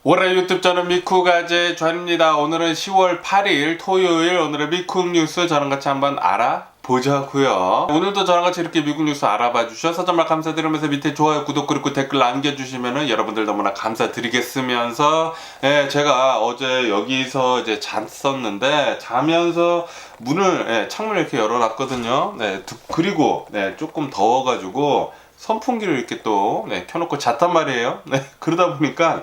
월요일 유튜브 저는 미쿡아재 존입니다. 오늘은 10월 8일 토요일, 오늘의 미쿡 뉴스 저랑 같이 한번 알아보자고요. 오늘도 저랑 같이 이렇게 미국 뉴스 알아봐 주셔서 정말 감사드리면서 밑에 좋아요, 구독, 그리고 댓글 남겨주시면은 여러분들 너무나 감사드리겠으면서, 제가 어제 여기서 이제 잤었는데 자면서 문을, 창문을 이렇게 열어놨거든요. 그리고 조금 더워가지고 선풍기를 이렇게 또 켜놓고 잤단 말이에요. 그러다 보니까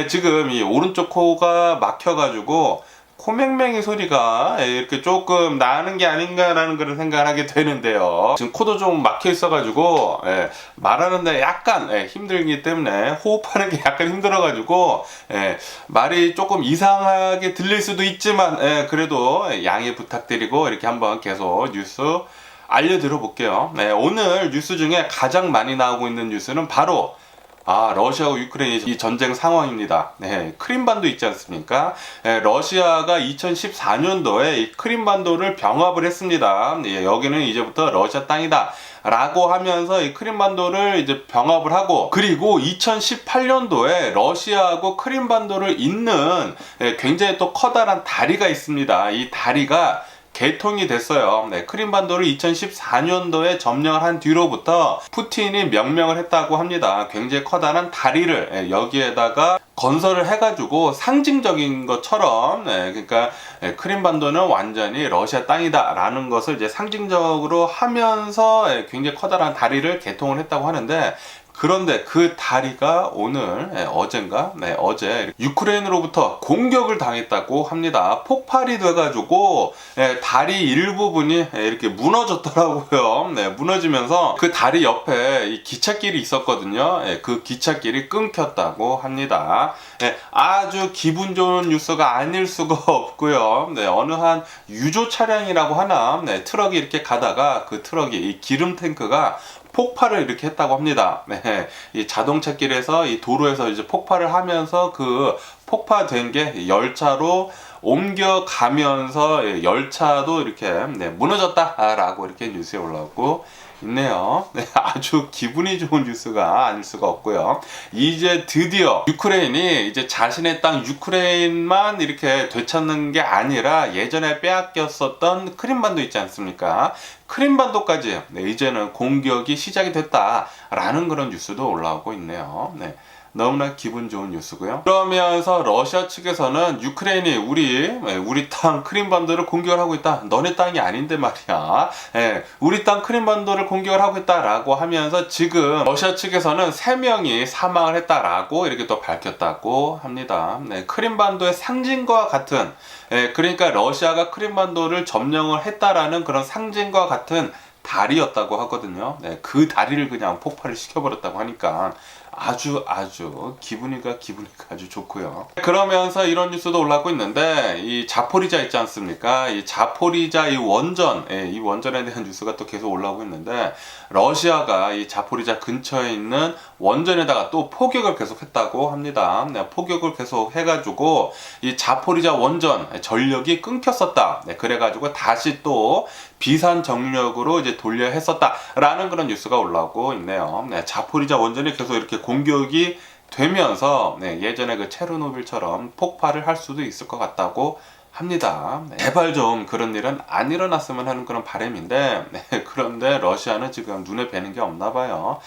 지금 이 오른쪽 코가 막혀가지고 코맹맹이 소리가 이렇게 조금 나는 게 아닌가라는 그런 생각을 하게 되는데요. 지금 코도 좀 막혀 있어가지고 말하는데 약간 힘들기 때문에 호흡하는 게 약간 힘들어가지고 말이 조금 이상하게 들릴 수도 있지만 그래도 양해 부탁드리고 이렇게 한번 계속 뉴스 알려드려 볼게요. 오늘 뉴스 중에 가장 많이 나오고 있는 뉴스는 바로 러시아와 유크레인 이 전쟁 상황입니다. 크림반도 있지 않습니까? 러시아가 2014년도에 이 크림반도를 병합을 했습니다. 여기는 이제부터 러시아 땅이다 라고 하면서 이 크림반도를 이제 병합을 하고, 그리고 2018년도에 러시아하고 크림반도를 잇는 굉장히 또 커다란 다리가 있습니다. 이 다리가 개통이 됐어요. 크림반도를 2014년도에 점령을 한 뒤로부터 푸틴이 명명을 했다고 합니다. 굉장히 커다란 다리를 여기에다가 건설을 해가지고 상징적인 것처럼, 그러니까 크림반도는 완전히 러시아 땅이다 라는 것을 이제 상징적으로 하면서 굉장히 커다란 다리를 개통을 했다고 하는데, 그런데 그 다리가 오늘 어제 유크레인으로부터 공격을 당했다고 합니다. 폭발이 돼가지고 다리 일부분이 이렇게 무너졌더라고요. 무너지면서 그 다리 옆에 이 기찻길이 있었거든요. 그 기찻길이 끊겼다고 합니다. 아주 기분 좋은 뉴스가 아닐 수가 없고요. 어느 한 유조 차량이라고 하나, 트럭이 이렇게 가다가 그 트럭이 이 기름 탱크가 폭발을 이렇게 했다고 합니다. 이 자동차길에서 이 도로에서 이제 폭발을 하면서 그 폭파된 게 열차로 옮겨가면서 열차도 이렇게 무너졌다라고 이렇게 뉴스에 올라오고 있네요. 아주 기분이 좋은 뉴스가 아닐 수가 없고요. 이제 드디어 유크레인이 이제 자신의 땅 유크레인만 이렇게 되찾는 게 아니라 예전에 빼앗겼었던 크림반도 있지 않습니까? 크림반도까지 이제는 공격이 시작이 됐다라는 그런 뉴스도 올라오고 있네요. 너무나 기분 좋은 뉴스고요. 그러면서 러시아 측에서는 유크레인이 우리 땅 크림반도를 공격을 하고 있다. 너네 땅이 아닌데 말이야. 우리 땅 크림반도를 공격을 하고 있다라고 하면서 지금 러시아 측에서는 3명이 사망을 했다라고 이렇게 또 밝혔다고 합니다. 크림반도의 상징과 같은, 그러니까 러시아가 크림반도를 점령을 했다라는 그런 상징과 같은 다리였다고 하거든요. 그 다리를 그냥 폭발을 시켜버렸다고 하니까 아주 기분이 아주 좋고요. 그러면서 이런 뉴스도 올라오고 있는데, 이 자포리자 있지 않습니까? 이 자포리자 이 원전에 대한 뉴스가 또 계속 올라오고 있는데, 러시아가 이 자포리자 근처에 있는 원전에다가 또 포격을 계속했다고 합니다. 포격을 계속 해가지고 이 자포리자 원전 전력이 끊겼었다. 그래가지고 다시 또 비산 정력으로 이제 돌려 했었다라는 그런 뉴스가 올라오고 있네요. 자포리자 원전이 계속 이렇게 공격이 되면서 예전에 그 체르노빌처럼 폭발을 할 수도 있을 것 같다고 합니다. 제발 좀 그런 일은 안 일어났으면 하는 그런 바람인데, 그런데 러시아는 지금 눈에 뵈는 게 없나 봐요.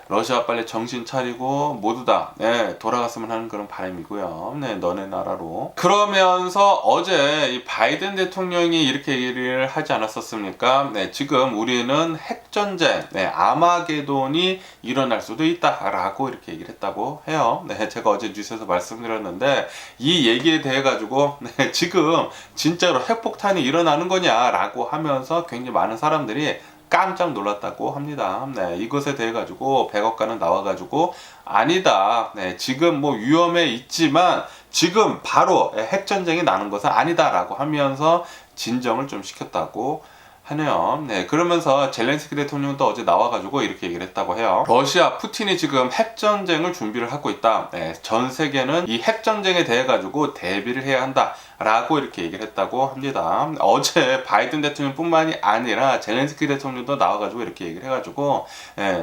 러시아 빨리 정신 차리고 모두 다 돌아갔으면 하는 그런 바람이고요. 너네 나라로. 그러면서 어제 이 바이든 대통령이 이렇게 얘기를 하지 않았었습니까? 지금 우리는 핵전쟁, 아마게돈이 일어날 수도 있다라고 이렇게 얘기를 했다고 해요. 제가 어제 뉴스에서 말씀드렸는데, 이 얘기에 대해 가지고 지금 진짜로 핵폭탄이 일어나는 거냐라고 하면서 굉장히 많은 사람들이 깜짝 놀랐다고 합니다. 이것에 대해 가지고 백악관은 나와가지고 아니다. 지금 뭐 위험에 있지만 지금 바로 핵전쟁이 나는 것은 아니다라고 하면서 진정을 좀 시켰다고 하네요. 그러면서 젤렌스키 대통령도 어제 나와가지고 이렇게 얘기를 했다고 해요. 러시아 푸틴이 지금 핵전쟁을 준비를 하고 있다. 전 세계는 이 핵전쟁에 대해 가지고 대비를 해야 한다 라고 이렇게 얘기를 했다고 합니다. 어제 바이든 대통령뿐만이 아니라 젤렌스키 대통령도 나와가지고 이렇게 얘기를 해가지고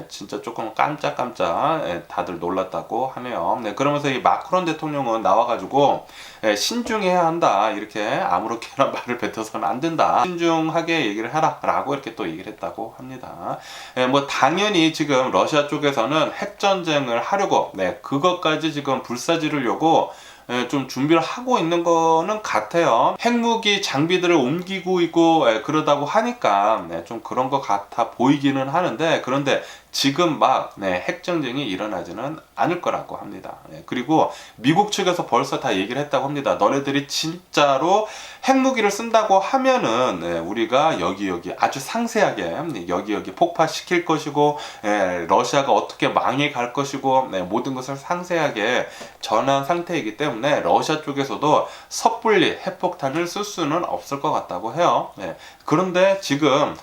진짜 조금 깜짝깜짝 다들 놀랐다고 하네요. 그러면서 이 마크론 대통령은 나와가지고 신중해야 한다, 이렇게 아무렇게나 말을 뱉어서는 안 된다, 신중하게 얘기를 하라 라고 이렇게 또 얘기를 했다고 합니다. 뭐 당연히 지금 러시아 쪽에서는 핵전쟁을 하려고 그것까지 지금 불사지르려고 좀 준비를 하고 있는 거는 같아요. 핵무기 장비들을 옮기고 있고 그러다고 하니까 좀 그런 것 같아 보이기는 하는데, 그런데 지금 막 핵전쟁이 일어나지는 않을 거라고 합니다. 그리고 미국 측에서 벌써 다 얘기를 했다고 합니다. 너네들이 진짜로 핵무기를 쓴다고 하면은 우리가 여기 아주 상세하게 여기 폭파시킬 것이고 러시아가 어떻게 망해갈 것이고 모든 것을 상세하게 전한 상태이기 때문에 러시아 쪽에서도 섣불리 핵폭탄을 쓸 수는 없을 것 같다고 해요. 그런데 지금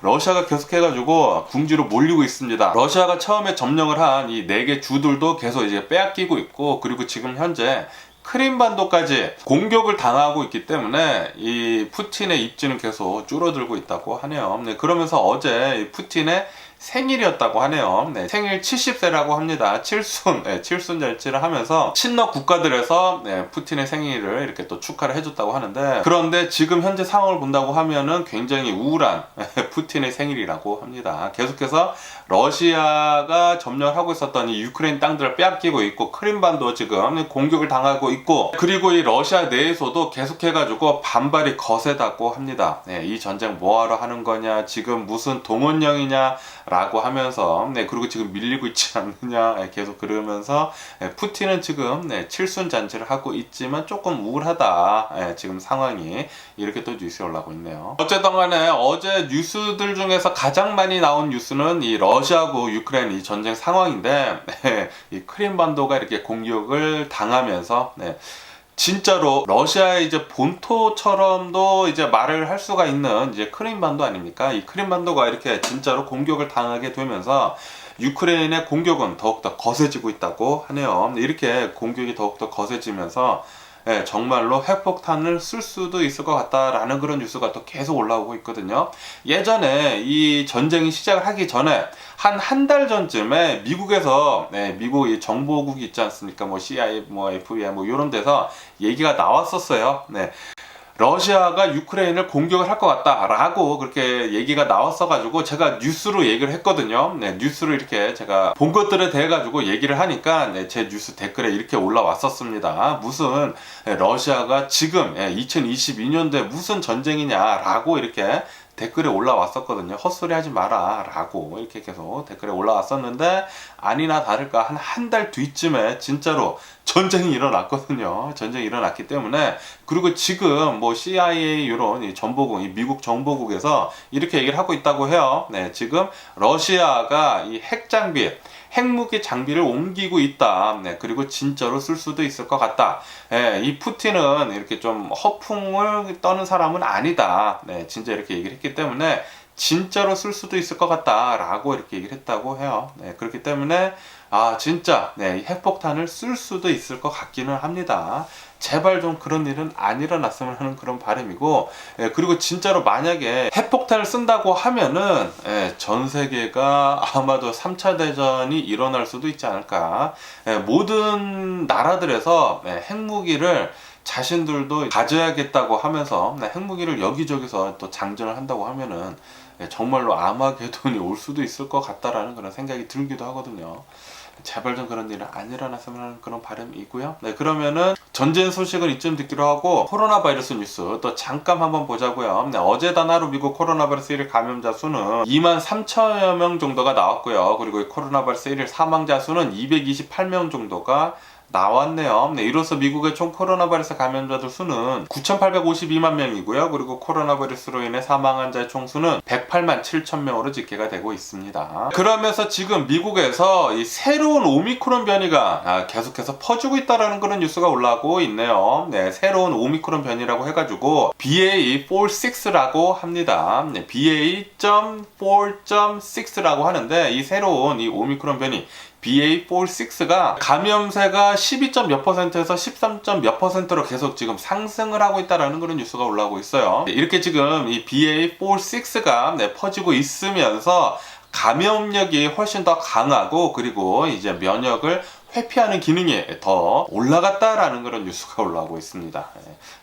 러시아가 계속해가지고 궁지로 몰리고 있습니다. 러시아가 처음에 점령을 한 이 4개 주들도 계속 이제 빼앗기고 있고, 그리고 지금 현재 크림반도까지 공격을 당하고 있기 때문에 이 푸틴의 입지는 계속 줄어들고 있다고 하네요. 그러면서 어제 푸틴의 생일이었다고 하네요. 생일 70세라고 합니다. 칠순 잔치를 하면서 친러 국가들에서 푸틴의 생일을 이렇게 또 축하를 해줬다고 하는데, 그런데 지금 현재 상황을 본다고 하면은 굉장히 우울한 푸틴의 생일이라고 합니다. 계속해서 러시아가 점령하고 있었던 이 유크레인 땅들을 빼앗기고 있고, 크림반도 지금 공격을 당하고 있고, 그리고 이 러시아 내에서도 계속해가지고 반발이 거세다고 합니다. 이 전쟁 뭐하러 하는 거냐, 지금 무슨 동원령이냐 라고 하면서 그리고 지금 밀리고 있지 않느냐 계속 그러면서 푸틴은 지금 칠순잔치를 하고 있지만 조금 우울하다, 지금 상황이 이렇게 또 뉴스에 올라오고 있네요. 어쨌든 간에 어제 뉴스들 중에서 가장 많이 나온 뉴스는 이 러시아하고 유크레인 이 전쟁 상황인데, 이 크림반도가 이렇게 공격을 당하면서 진짜로 러시아의 이제 본토처럼도 이제 말을 할 수가 있는 이제 크림반도 아닙니까? 이 크림반도가 이렇게 진짜로 공격을 당하게 되면서 유크레인의 공격은 더욱더 거세지고 있다고 하네요. 이렇게 공격이 더욱더 거세지면서 정말로 핵폭탄을 쓸 수도 있을 것 같다라는 그런 뉴스가 또 계속 올라오고 있거든요. 예전에 이 전쟁이 시작을 하기 전에 한 달 전쯤에 미국에서 미국 이 정보국이 있지 않습니까? 뭐 CIA, 뭐 FBI, 뭐 이런 데서 얘기가 나왔었어요. 러시아가 유크레인을 공격을 할 것 같다라고 그렇게 얘기가 나왔어가지고 제가 뉴스로 얘기를 했거든요. 뉴스로 이렇게 제가 본 것들에 대해 가지고 얘기를 하니까 제 뉴스 댓글에 이렇게 올라왔었습니다. 무슨 러시아가 지금 2022년도에 무슨 전쟁이냐라고 이렇게 댓글에 올라왔었거든요. 헛소리 하지 마라 라고 이렇게 계속 댓글에 올라왔었는데, 아니나 다를까 한 달 뒤쯤에 진짜로 전쟁이 일어났거든요. 전쟁이 일어났기 때문에, 그리고 지금 뭐 CIA 이런 이 정보국, 이 미국 정보국에서 이렇게 얘기를 하고 있다고 해요. 지금 러시아가 이 핵무기 장비를 옮기고 있다. 그리고 진짜로 쓸 수도 있을 것 같다. 이 푸틴은 이렇게 좀 허풍을 떠는 사람은 아니다. 진짜 이렇게 얘기를 했기 때문에 진짜로 쓸 수도 있을 것 같다라고 이렇게 얘기를 했다고 해요. 그렇기 때문에 진짜 핵폭탄을 쓸 수도 있을 것 같기는 합니다. 제발 좀 그런 일은 안 일어났으면 하는 그런 바람이고, 그리고 진짜로 만약에 핵폭탄을 쓴다고 하면은 전 세계가 아마도 3차 대전이 일어날 수도 있지 않을까. 모든 나라들에서 핵무기를 자신들도 가져야겠다고 하면서 핵무기를 여기저기서 또 장전을 한다고 하면은 정말로 아마게돈이 올 수도 있을 것 같다라는 그런 생각이 들기도 하거든요. 제발 좀 그런 일은 안 일어났으면 하는 그런 바람이고요. 그러면은 전쟁 소식은 이쯤 듣기로 하고, 코로나 바이러스 뉴스 또 잠깐 한번 보자고요. 어제 단 하루 미국 코로나 바이러스 1일 감염자 수는 23,000여 명 정도가 나왔고요. 그리고 코로나 바이러스 1일 사망자 수는 228명 정도가 나왔네요. 이로써 미국의 총 코로나 바이러스 감염자들 수는 9,852만 명이고요. 그리고 코로나 바이러스로 인해 사망한 자의 총수는 108만 7천 명으로 집계가 되고 있습니다. 그러면서 지금 미국에서 이 새로운 오미크론 변이가 계속해서 퍼지고 있다라는 그런 뉴스가 올라오고 있네요. 새로운 오미크론 변이라고 해가지고 BA.4.6라고 합니다. BA.4.6라고 하는데, 이 새로운 이 오미크론 변이 BA.4.6가 감염세가 12점 몇 %에서 13점 몇 %로 계속 지금 상승을 하고 있다라는 그런 뉴스가 올라오고 있어요. 이렇게 지금 이 BA.4-6가 퍼지고 있으면서 감염력이 훨씬 더 강하고, 그리고 이제 면역을 회피하는 기능이 더 올라갔다라는 그런 뉴스가 올라오고 있습니다.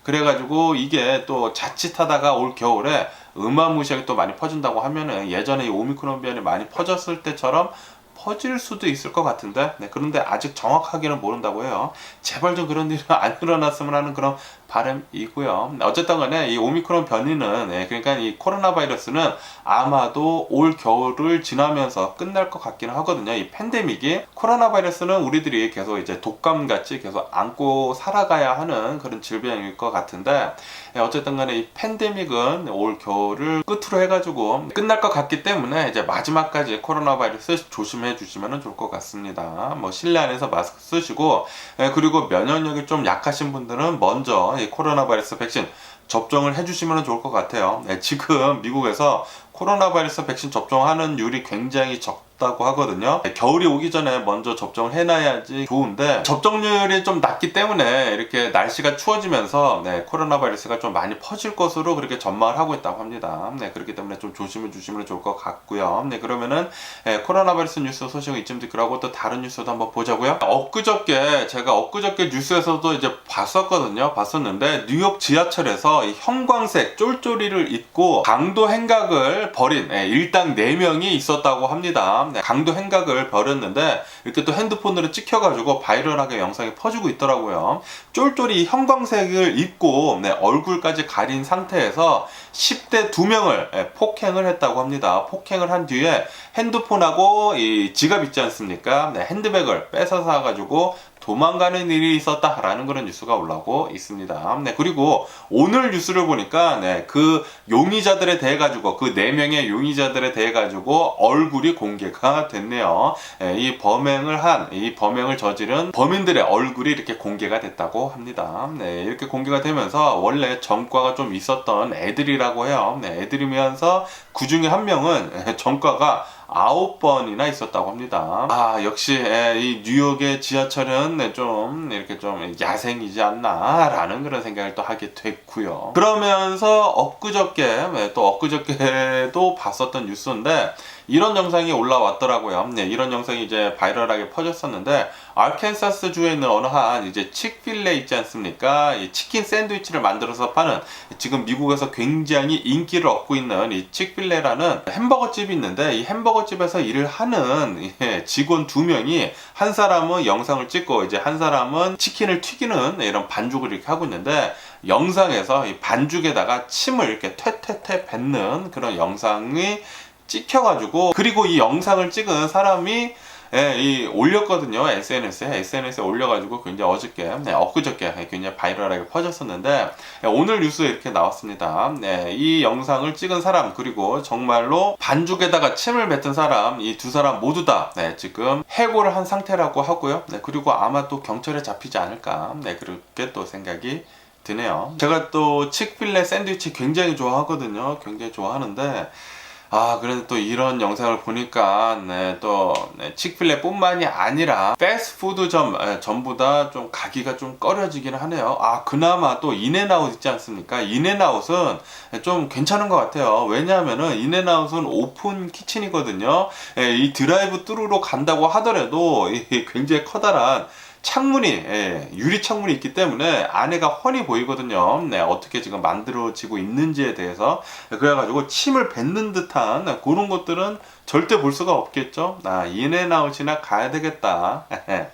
그래가지고 이게 또 자칫하다가 올 겨울에 어마무시하게 또 많이 퍼진다고 하면은 예전에 이 오미크론 변이 많이 퍼졌을 때처럼 퍼질 수도 있을 것 같은데, 그런데 아직 정확하게는 모른다고 해요. 제발 좀 그런 일이 안 일어났으면 하는 그런 바람이고요. 어쨌든 간에 이 오미크론 변이는, 그러니까 이 코로나 바이러스는 아마도 올 겨울을 지나면서 끝날 것 같기는 하거든요. 이 팬데믹이, 코로나 바이러스는 우리들이 계속 이제 독감같이 계속 안고 살아가야 하는 그런 질병일 것 같은데, 어쨌든 간에 이 팬데믹은 올 겨울을 끝으로 해가지고 끝날 것 같기 때문에 이제 마지막까지 코로나 바이러스 조심해 주시면 좋을 것 같습니다. 실내 안에서 마스크 쓰시고, 그리고 면역력이 좀 약하신 분들은 먼저 이 코로나 바이러스 백신 접종을 해주시면 좋을 것 같아요. 지금 미국에서 코로나 바이러스 백신 접종하는 율이 굉장히 적다고 하거든요. 겨울이 오기 전에 먼저 접종을 해놔야지 좋은데, 접종률이 좀 낮기 때문에 이렇게 날씨가 추워지면서 코로나 바이러스가 좀 많이 퍼질 것으로 그렇게 전망을 하고 있다고 합니다. 그렇기 때문에 좀 조심해 주시면 좋을 것 같고요. 그러면은 코로나 바이러스 뉴스 소식은 이쯤 듣기로 또 다른 뉴스도 한번 보자고요. 제가 엊그저께 뉴스에서도 이제 봤었는데, 뉴욕 지하철에서 이 형광색 쫄쫄이를 입고 강도 행각을 벌인 일당 4명이 있었다고 합니다. 강도 행각을 벌였는데 이렇게 또 핸드폰으로 찍혀가지고 바이럴하게 영상이 퍼지고 있더라고요. 쫄쫄이 형광색을 입고 얼굴까지 가린 상태에서 10대 2명을 폭행을 했다고 합니다. 폭행을 한 뒤에 핸드폰하고 이 지갑 있지 않습니까? 핸드백을 뺏어서 가지고 도망가는 일이 있었다라는 그런 뉴스가 올라오고 있습니다. 그리고 오늘 뉴스를 보니까 그 용의자들에 대해 가지고, 그 4명의 용의자들에 대해 가지고 얼굴이 공개가 됐네요. 이 범행을 저지른 범인들의 얼굴이 이렇게 공개가 됐다고 합니다. 이렇게 공개가 되면서 원래 전과가 좀 있었던 애들이라고 해요. 애들이면서 그 중에 한 명은 전과가 9번이나 있었다고 합니다. 역시 이 뉴욕의 지하철은 좀 이렇게 좀 야생이지 않나 라는 그런 생각을 또 하게 됐고요. 그러면서 엊그저께도 봤었던 뉴스인데, 이런 영상이 올라왔더라고요. 이런 영상이 이제 바이럴하게 퍼졌었는데, 아르칸사스 주에 있는 어느 한 이제 칙필레 있지 않습니까? 이 치킨 샌드위치를 만들어서 파는, 지금 미국에서 굉장히 인기를 얻고 있는 이 칙필레라는 햄버거 집이 있는데, 이 햄버거 집에서 일을 하는 직원 2명이, 한 사람은 영상을 찍고 이제 한 사람은 치킨을 튀기는 이런 반죽을 이렇게 하고 있는데, 영상에서 이 반죽에다가 침을 이렇게 퇴퇴퇴 뱉는 그런 영상이 찍혀가지고, 그리고 이 영상을 찍은 사람이 올렸거든요. SNS에 올려가지고 굉장히 엊그저께 굉장히 바이럴하게 퍼졌었는데, 오늘 뉴스에 이렇게 나왔습니다. 이 영상을 찍은 사람, 그리고 정말로 반죽에다가 침을 뱉은 사람, 이 2사람 모두 다 지금 해고를 한 상태라고 하고요. 그리고 아마 또 경찰에 잡히지 않을까, 그렇게 또 생각이 드네요. 제가 또 칙필레 샌드위치 굉장히 좋아하거든요. 굉장히 좋아하는데, 그런데 또 이런 영상을 보니까 칙필레 뿐만이 아니라 패스트푸드점 전부 다 좀 가기가 좀 꺼려지긴 하네요. 그나마 또 인앤아웃 있지 않습니까? 인앤아웃은 좀 괜찮은 것 같아요. 왜냐하면은 인앤아웃은 오픈 키친이거든요. 이 드라이브 뚜루로 간다고 하더라도 굉장히 커다란 유리 창문이 있기 때문에 안에가 훤히 보이거든요. 어떻게 지금 만들어지고 있는지에 대해서. 그래가지고 침을 뱉는 듯한 그런 것들은 절대 볼 수가 없겠죠. 인앤아웃이나 가야 되겠다.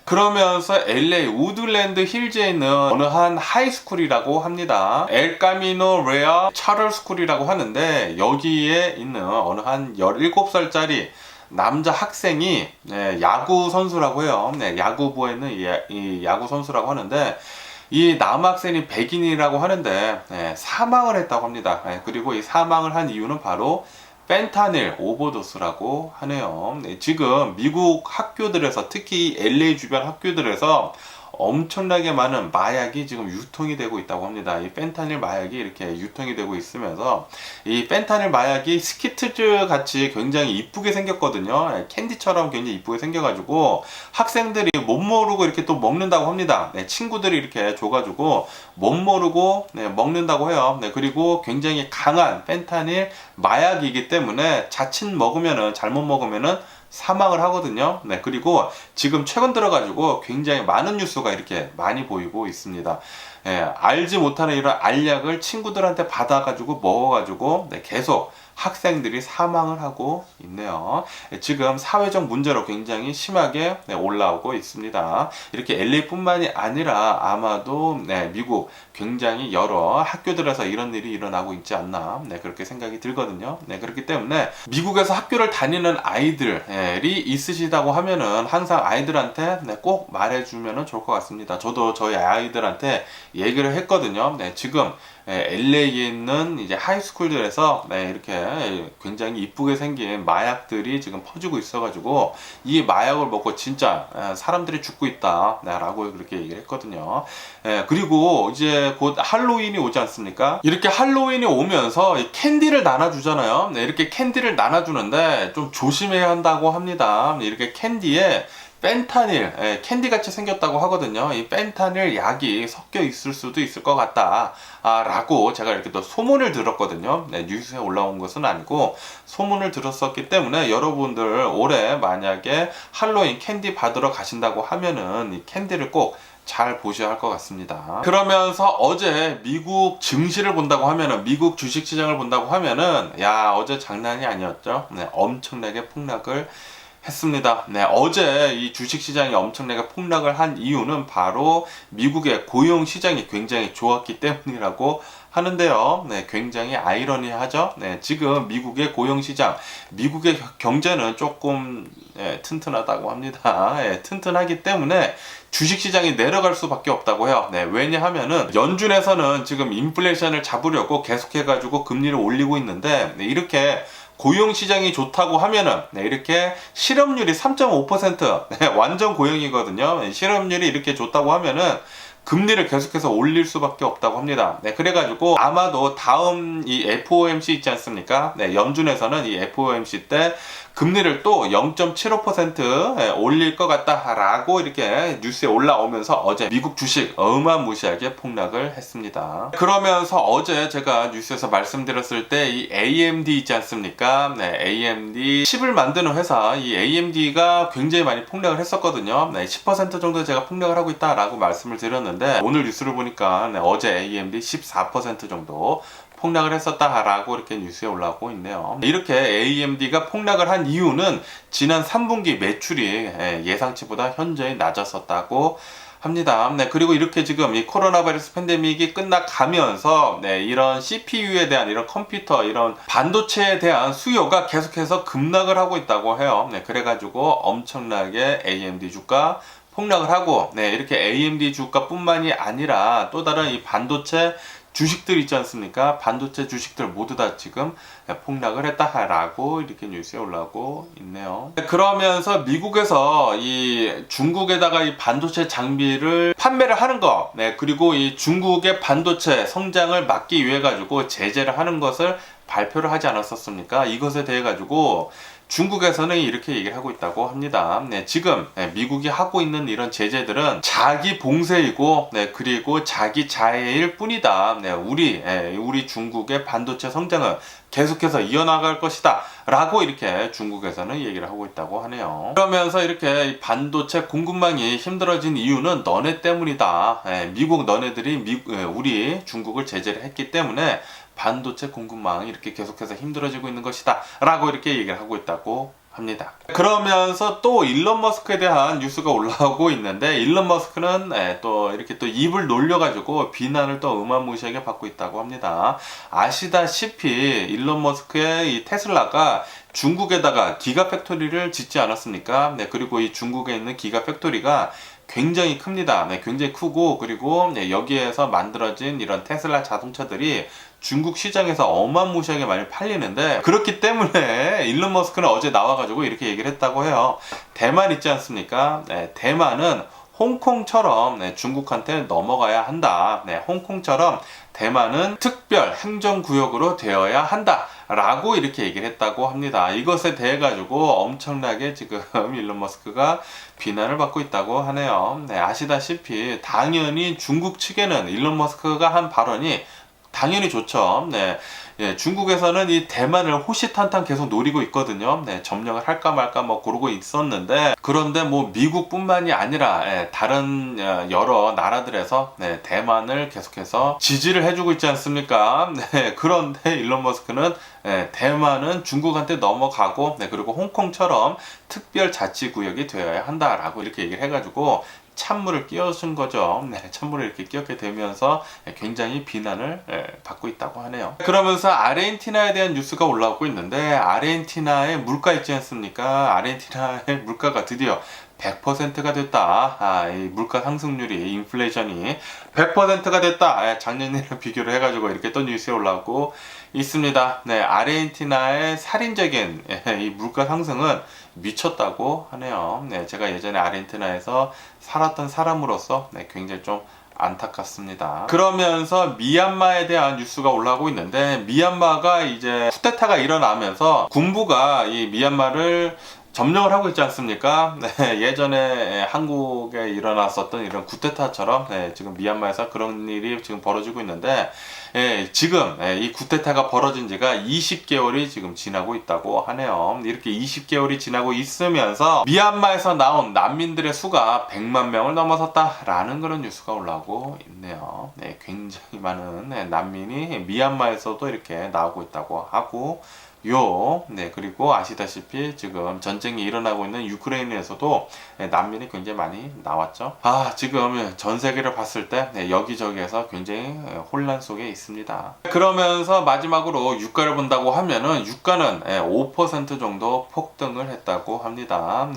그러면서 LA 우드랜드 힐즈에 있는 어느 한 하이스쿨이라고 합니다. 엘 까미노 레아 차럴 스쿨이라고 하는데, 여기에 있는 어느 한 17살짜리 남자 학생이 야구 선수라고 해요. 야구부에 있는 이 야구 선수라고 하는데, 이 남학생이 백인이라고 하는데 사망을 했다고 합니다. 그리고 이 사망을 한 이유는 바로 펜타닐 오버도스라고 하네요. 지금 미국 학교들에서, 특히 LA 주변 학교들에서 엄청나게 많은 마약이 지금 유통이 되고 있다고 합니다. 이 펜타닐 마약이 이렇게 유통이 되고 있으면서 이 펜타닐 마약이 스키트즈 같이 굉장히 이쁘게 생겼거든요. 캔디처럼 굉장히 이쁘게 생겨가지고 학생들이 못 모르고 이렇게 또 먹는다고 합니다. 친구들이 이렇게 줘가지고 못 모르고 먹는다고 해요. 그리고 굉장히 강한 펜타닐 마약이기 때문에 자칫 먹으면은 잘못 먹으면은 사망을 하거든요. 그리고 지금 최근 들어가지고 굉장히 많은 뉴스가 이렇게 많이 보이고 있습니다. 알지 못하는 이런 알약을 친구들한테 받아가지고 먹어가지고 계속 학생들이 사망을 하고 있네요. 지금 사회적 문제로 굉장히 심하게 올라오고 있습니다. 이렇게 LA뿐만이 아니라 아마도 미국 굉장히 여러 학교들에서 이런 일이 일어나고 있지 않나 그렇게 생각이 들거든요. 그렇기 때문에 미국에서 학교를 다니는 아이들이 있으시다고 하면은 항상 아이들한테 꼭 말해주면 좋을 것 같습니다. 저도 저희 아이들한테 얘기를 했거든요. 지금 LA에 있는 이제 하이스쿨들에서 이렇게 굉장히 이쁘게 생긴 마약들이 지금 퍼지고 있어가지고 이 마약을 먹고 진짜 사람들이 죽고 있다 라고 그렇게 얘기를 했거든요. 그리고 이제 곧 할로윈이 오지 않습니까? 이렇게 할로윈이 오면서 캔디를 나눠주잖아요. 이렇게 캔디를 나눠주는데 좀 조심해야 한다고 합니다. 이렇게 캔디에 펜타닐, 캔디같이 생겼다고 하거든요. 이 펜타닐 약이 섞여 있을 수도 있을 것 같다 라고 제가 이렇게 또 소문을 들었거든요. 뉴스에 올라온 것은 아니고 소문을 들었었기 때문에 여러분들 올해 만약에 할로윈 캔디 받으러 가신다고 하면은 이 캔디를 꼭 잘 보셔야 할 것 같습니다. 그러면서 어제 미국 증시를 본다고 하면은, 미국 주식시장을 본다고 하면은, 야, 어제 장난이 아니었죠. 엄청나게 폭락을 했습니다. 어제 이 주식시장이 엄청나게 폭락을 한 이유는 바로 미국의 고용시장이 굉장히 좋았기 때문이라고 하는데요. 굉장히 아이러니하죠. 지금 미국의 고용시장, 미국의 경제는 조금 튼튼하다고 합니다. 튼튼하기 때문에 주식시장이 내려갈 수밖에 없다고 해요. 왜냐하면은 연준에서는 지금 인플레이션을 잡으려고 계속해가지고 금리를 올리고 있는데 이렇게 고용시장이 좋다고 하면은 이렇게 실업률이 3.5% 완전 고용이거든요. 실업률이 이렇게 좋다고 하면은 금리를 계속해서 올릴 수밖에 없다고 합니다. 그래가지고 아마도 다음 이 FOMC 있지 않습니까? 연준에서는 이 FOMC 때 금리를 또 0.75% 올릴 것 같다라고 이렇게 뉴스에 올라오면서 어제 미국 주식 어마무시하게 폭락을 했습니다. 그러면서 어제 제가 뉴스에서 말씀드렸을 때 이 AMD 있지 않습니까? AMD 칩을 만드는 회사, 이 AMD가 굉장히 많이 폭락을 했었거든요. 10% 정도 제가 폭락을 하고 있다라고 말씀을 드렸는데 오늘 뉴스를 보니까 어제 AMD 14% 정도 폭락을 했었다라고 이렇게 뉴스에 올라오고 있네요. 이렇게 AMD가 폭락을 한 이유는 지난 3분기 매출이 예상치보다 현저히 낮았었다고 합니다. 그리고 이렇게 지금 이 코로나 바이러스 팬데믹이 끝나가면서 이런 CPU에 대한 이런 컴퓨터, 이런 반도체에 대한 수요가 계속해서 급락을 하고 있다고 해요. 그래가지고 엄청나게 AMD 주가 폭락을 하고 이렇게 AMD 주가뿐만이 아니라 또 다른 이 반도체 주식들 있지 않습니까? 반도체 주식들 모두 다 지금 폭락을 했다라고 이렇게 뉴스에 올라오고 있네요. 그러면서 미국에서 이 중국에다가 이 반도체 장비를 판매를 하는 거, 그리고 이 중국의 반도체 성장을 막기 위해 가지고 제재를 하는 것을 발표를 하지 않았었습니까? 이것에 대해 가지고 중국에서는 이렇게 얘기를 하고 있다고 합니다. 지금 미국이 하고 있는 이런 제재들은 자기 봉쇄이고 그리고 자기 자해일 뿐이다. 우리 중국의 반도체 성장은 계속해서 이어나갈 것이다 라고 이렇게 중국에서는 얘기를 하고 있다고 하네요. 그러면서 이렇게 반도체 공급망이 힘들어진 이유는 너네 때문이다. 미국 너네들이 우리 중국을 제재를 했기 때문에 반도체 공급망이 이렇게 계속해서 힘들어지고 있는 것이다 라고 이렇게 얘기를 하고 있다고 합니다. 그러면서 또 일론 머스크에 대한 뉴스가 올라오고 있는데 일론 머스크는 또 이렇게 또 입을 놀려가지고 비난을 또 어마무시하게 받고 있다고 합니다. 아시다시피 일론 머스크의 이 테슬라가 중국에다가 기가 팩토리를 짓지 않았습니까? 그리고 이 중국에 있는 기가 팩토리가 굉장히 큽니다. 굉장히 크고 그리고 여기에서 만들어진 이런 테슬라 자동차들이 중국 시장에서 어마무시하게 많이 팔리는데 그렇기 때문에 일론 머스크는 어제 나와가지고 이렇게 얘기를 했다고 해요. 대만 있지 않습니까? 대만은 홍콩처럼 중국한테 넘어가야 한다. 홍콩처럼 대만은 특별 행정구역으로 되어야 한다. 라고 이렇게 얘기를 했다고 합니다. 이것에 대해 가지고 엄청나게 지금 일론 머스크가 비난을 받고 있다고 하네요. 아시다시피 당연히 중국 측에는 일론 머스크가 한 발언이 당연히 좋죠. 중국에서는 이 대만을 호시탄탄 계속 노리고 있거든요. 점령을 할까 말까 뭐 그러고 있었는데, 그런데 뭐 미국뿐만이 아니라 다른 여러 나라들에서 대만을 계속해서 지지를 해주고 있지 않습니까? 그런데 일론 머스크는 대만은 중국한테 넘어가고 그리고 홍콩처럼 특별 자치구역이 되어야 한다라고 이렇게 얘기를 해가지고 찬물을 끼얹은 거죠. 찬물을 이렇게 끼얹게 되면서 굉장히 비난을 받고 있다고 하네요. 그러면서 아르헨티나에 대한 뉴스가 올라오고 있는데, 아르헨티나의 물가 있지 않습니까? 아르헨티나의 물가가 드디어 100%가 됐다. 이 물가 상승률이, 인플레이션이 100%가 됐다. 작년이랑 비교를 해가지고 이렇게 또 뉴스에 올라오고 있습니다. 아르헨티나의 살인적인 이 물가 상승은 미쳤다고 하네요. 제가 예전에 아르헨티나에서 살았던 사람으로서 굉장히 좀 안타깝습니다. 그러면서 미얀마에 대한 뉴스가 올라오고 있는데, 미얀마가 이제 쿠데타가 일어나면서 군부가 이 미얀마를 점령을 하고 있지 않습니까? 예전에 한국에 일어났었던 이런 쿠데타처럼 지금 미얀마에서 그런 일이 지금 벌어지고 있는데, 지금 이 쿠데타가 벌어진 지가 20개월이 지금 지나고 있다고 하네요. 이렇게 20개월이 지나고 있으면서 미얀마에서 나온 난민들의 수가 100만 명을 넘어섰다라는 그런 뉴스가 올라오고 있네요. 굉장히 많은 난민이 미얀마에서도 이렇게 나오고 있다고 하고, 그리고 아시다시피 지금 전쟁이 일어나고 있는 유크레인에서도 난민이 굉장히 많이 나왔죠. 지금 전 세계를 봤을 때 여기저기에서 굉장히 혼란 속에 있습니다. 그러면서 마지막으로 유가를 본다고 하면은, 유가는 5% 정도 폭등을 했다고 합니다.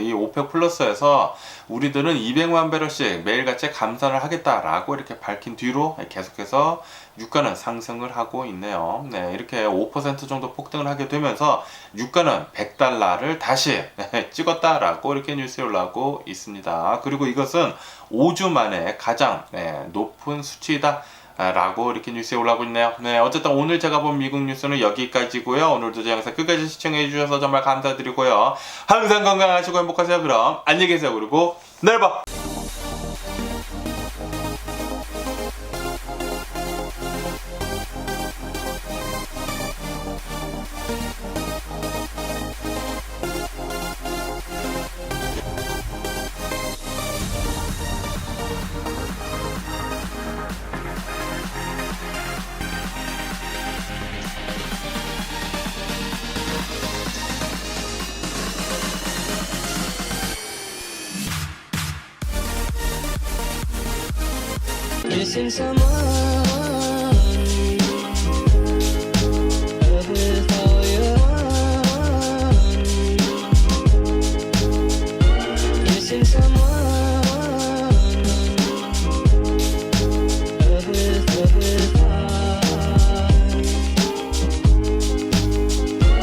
이 오펙 플러스에서 우리들은 200만 배럴씩 매일같이 감산을 하겠다라고 이렇게 밝힌 뒤로 계속해서 유가는 상승을 하고 있네요. 이렇게 5% 정도 폭등을 하게 되면서 유가는 100달러를 다시 찍었다라고 이렇게 뉴스에 올라오고 있습니다. 그리고 이것은 5주 만에 가장 높은 수치이다 라고 이렇게 뉴스에 올라오고 있네요. 어쨌든 오늘 제가 본 미국 뉴스는 여기까지고요. 오늘도 제 영상 끝까지 시청해 주셔서 정말 감사드리고요. 항상 건강하시고 행복하세요. 그럼 안녕히 계세요. 그리고 내일 봐. Missing someone